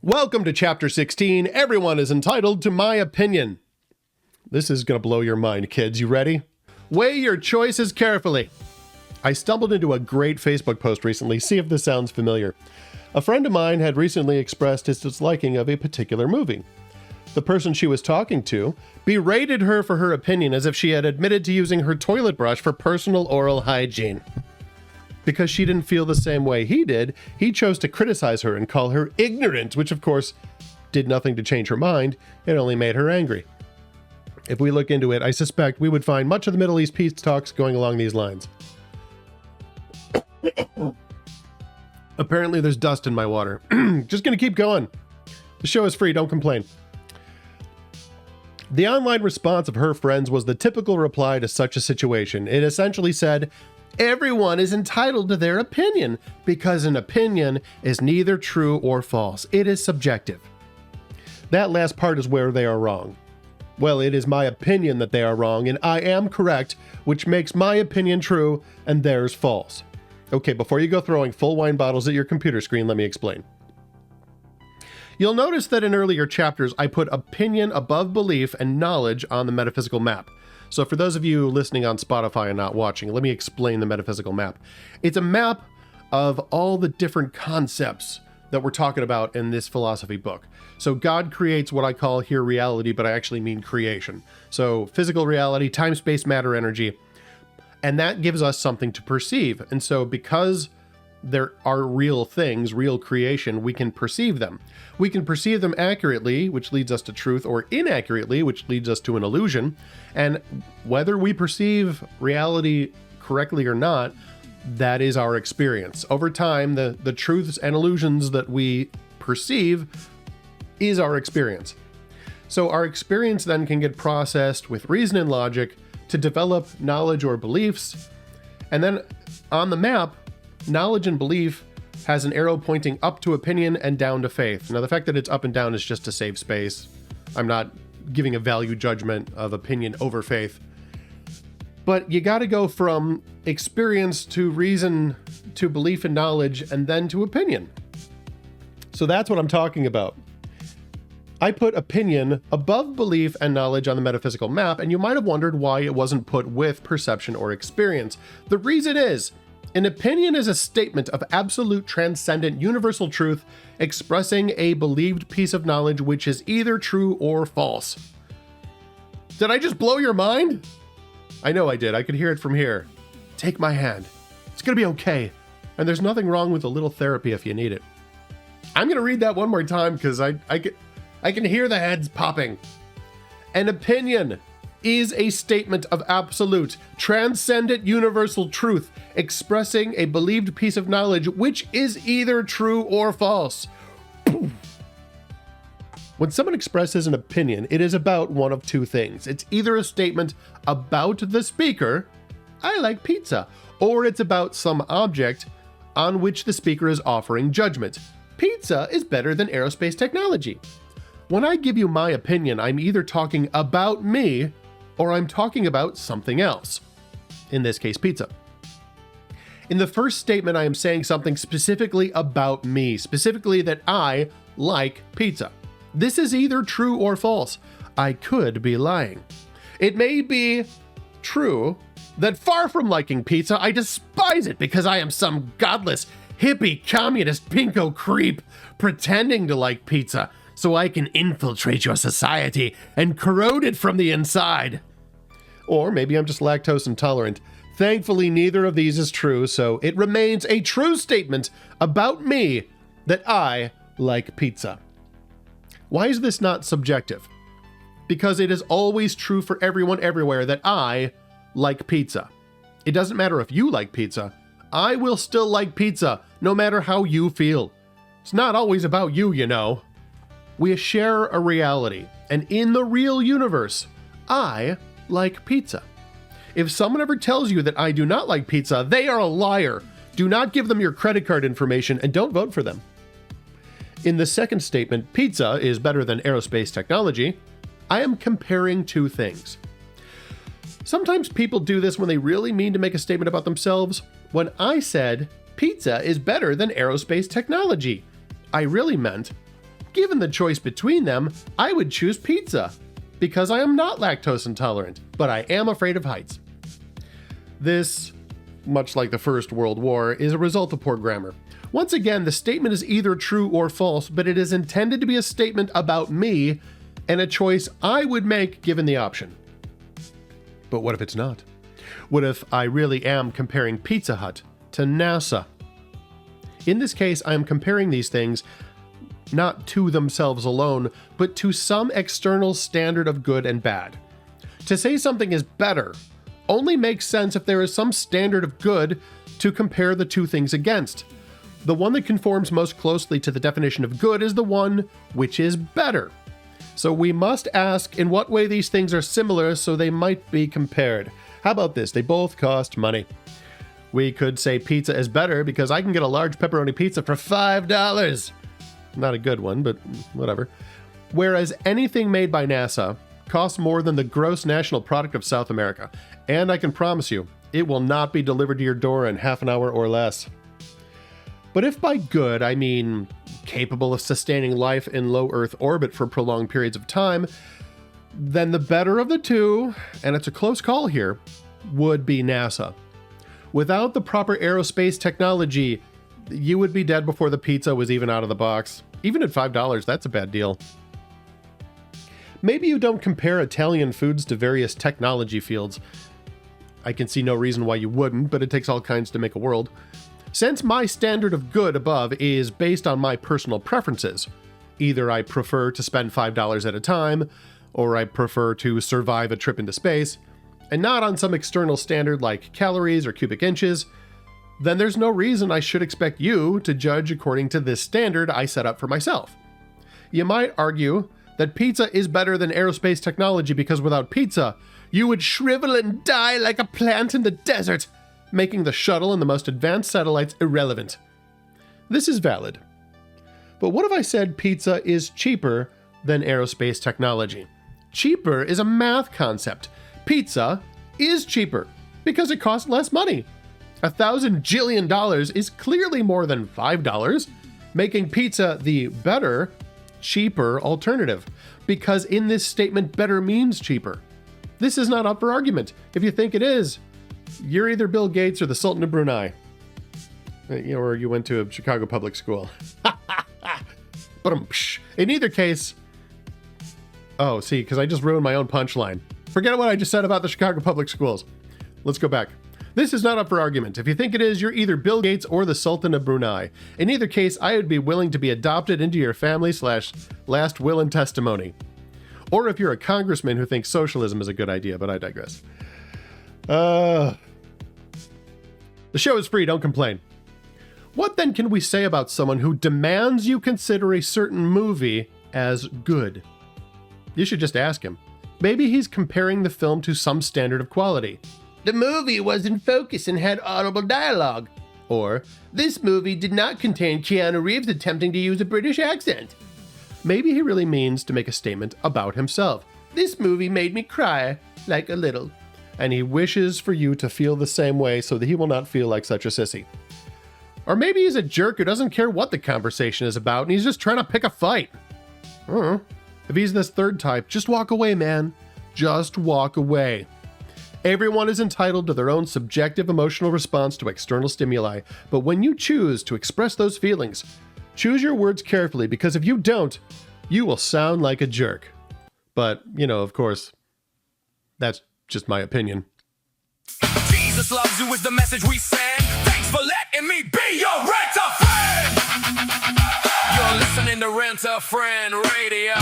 Welcome to Chapter 16. Everyone is entitled to my opinion. This is going to blow your mind, kids. You ready? Weigh your choices carefully. I stumbled into a great Facebook post recently. See if this sounds familiar. A friend of mine had recently expressed his disliking of a particular movie. The person she was talking to berated her for her opinion as if she had admitted to using her toilet brush for personal oral hygiene. Because she didn't feel the same way he did, he chose to criticize her and call her ignorant, which of course did nothing to change her mind. It only made her angry. If we look into it, I suspect we would find much of the Middle East peace talks going along these lines. Apparently there's dust in my water. Just gonna keep going. The show is free, don't complain. The online response of her friends was the typical reply to such a situation. It essentially said, everyone is entitled to their opinion because an opinion is neither true or false. It is subjective. That last part is where they are wrong. Well, it is my opinion that they are wrong and I am correct, which makes my opinion true and theirs false. Okay, before you go throwing full wine bottles at your computer screen, let me explain. You'll notice that in earlier chapters, I put opinion above belief and knowledge on the metaphysical map. So for those of you listening on Spotify and not watching, let me explain the metaphysical map. It's a map of all the different concepts that we're talking about in this philosophy book. So God creates what I call here reality, but I actually mean creation. So physical reality, time, space, matter, energy, and that gives us something to perceive. And so because there are real things, real creation, we can perceive them. We can perceive them accurately, which leads us to truth, or inaccurately, which leads us to an illusion. And whether we perceive reality correctly or not, that is our experience. Over time, the truths and illusions that we perceive is our experience. So our experience then can get processed with reason and logic to develop knowledge or beliefs. And then on the map, knowledge and belief has an arrow pointing up to opinion and down to faith. Now, the fact that it's up and down is just to save space. I'm not giving a value judgment of opinion over faith. But you got to go from experience to reason to belief and knowledge and then to opinion. So that's what I'm talking about. I put opinion above belief and knowledge on the metaphysical map, and you might have wondered why it wasn't put with perception or experience. The reason is, an opinion is a statement of absolute, transcendent, universal truth expressing a believed piece of knowledge which is either true or false. Did I just blow your mind? I know I did. I could hear it from here. Take my hand. It's gonna be okay. And there's nothing wrong with a little therapy if you need it. I'm gonna read that one more time because I can hear the heads popping. An opinion is a statement of absolute, transcendent, universal truth, expressing a believed piece of knowledge which is either true or false. When someone expresses an opinion, it is about one of two things. It's either a statement about the speaker, I like pizza, or it's about some object on which the speaker is offering judgment. Pizza is better than aerospace technology. When I give you my opinion, I'm either talking about me or I'm talking about something else. In this case, pizza. In the first statement, I am saying something specifically about me, specifically that I like pizza. This is either true or false. I could be lying. It may be true that far from liking pizza, I despise it because I am some godless, hippie, communist, pinko creep pretending to like pizza so I can infiltrate your society and corrode it from the inside. Or maybe I'm just lactose intolerant. Thankfully, neither of these is true, so it remains a true statement about me that I like pizza. Why is this not subjective? Because it is always true for everyone everywhere that I like pizza. It doesn't matter if you like pizza. I will still like pizza, no matter how you feel. It's not always about you, you know. We share a reality, and in the real universe, I like pizza. If someone ever tells you that I do not like pizza, they are a liar. Do not give them your credit card information and don't vote for them. In the second statement, pizza is better than aerospace technology, I am comparing two things. Sometimes people do this when they really mean to make a statement about themselves. When I said pizza is better than aerospace technology, I really meant Given the choice between them, I would choose pizza, because I am not lactose intolerant, but I am afraid of heights. This, much like the First World War, is a result of poor grammar. Once again, the statement is either true or false, but it is intended to be a statement about me and a choice I would make given the option. But what if it's not? What if I really am comparing Pizza Hut to NASA? In this case, I am comparing these things not to themselves alone, but to some external standard of good and bad. To say something is better only makes sense if there is some standard of good to compare the two things against. The one that conforms most closely to the definition of good is the one which is better. So we must ask in what way these things are similar so they might be compared. How about this? They both cost money. We could say pizza is better because I can get a large pepperoni pizza for $5. Not a good one, but whatever. Whereas anything made by NASA costs more than the gross national product of South America. And I can promise you, it will not be delivered to your door in half an hour or less. But if by good I mean capable of sustaining life in low Earth orbit for prolonged periods of time, then the better of the two, and it's a close call here, would be NASA. Without the proper aerospace technology, you would be dead before the pizza was even out of the box. Even at $5, that's a bad deal. Maybe you don't compare Italian foods to various technology fields. I can see no reason why you wouldn't, but it takes all kinds to make a world. Since my standard of good above is based on my personal preferences, either I prefer to spend $5 at a time, or I prefer to survive a trip into space, and not on some external standard like calories or cubic inches, then there's no reason I should expect you to judge according to this standard I set up for myself. You might argue that pizza is better than aerospace technology because without pizza, you would shrivel and die like a plant in the desert, making the shuttle and the most advanced satellites irrelevant. This is valid. But what if I said pizza is cheaper than aerospace technology? Cheaper is a math concept. Pizza is cheaper because it costs less money. $1,000 jillion is clearly more than $5, making pizza the better, cheaper alternative, because in this statement, better means cheaper. This is not up for argument. If you think it is, you're either Bill Gates or the Sultan of Brunei. Or you went to a Chicago public school. In either case, oh, see, because I just ruined my own punchline. Forget what I just said about the Chicago public schools. Let's go back. This is not up for argument. If you think it is, you're either Bill Gates or the Sultan of Brunei. In either case, I would be willing to be adopted into your family / last will and testimony. Or if you're a congressman who thinks socialism is a good idea, but I digress. The show is free, don't complain. What then can we say about someone who demands you consider a certain movie as good? You should just ask him. Maybe he's comparing the film to some standard of quality. The movie was in focus and had audible dialogue. Or, this movie did not contain Keanu Reeves attempting to use a British accent. Maybe he really means to make a statement about himself. This movie made me cry, like a little. And he wishes for you to feel the same way so that he will not feel like such a sissy. Or maybe he's a jerk who doesn't care what the conversation is about and he's just trying to pick a fight. If he's this third type, just walk away, man. Just walk away. Everyone is entitled to their own subjective emotional response to external stimuli, but when you choose to express those feelings, choose your words carefully, because if you don't, you will sound like a jerk. But, of course, that's just my opinion. Jesus loves you is the message we send. Thanks for letting me be your rent-a-friend. You're listening to Rent-a-Friend Radio.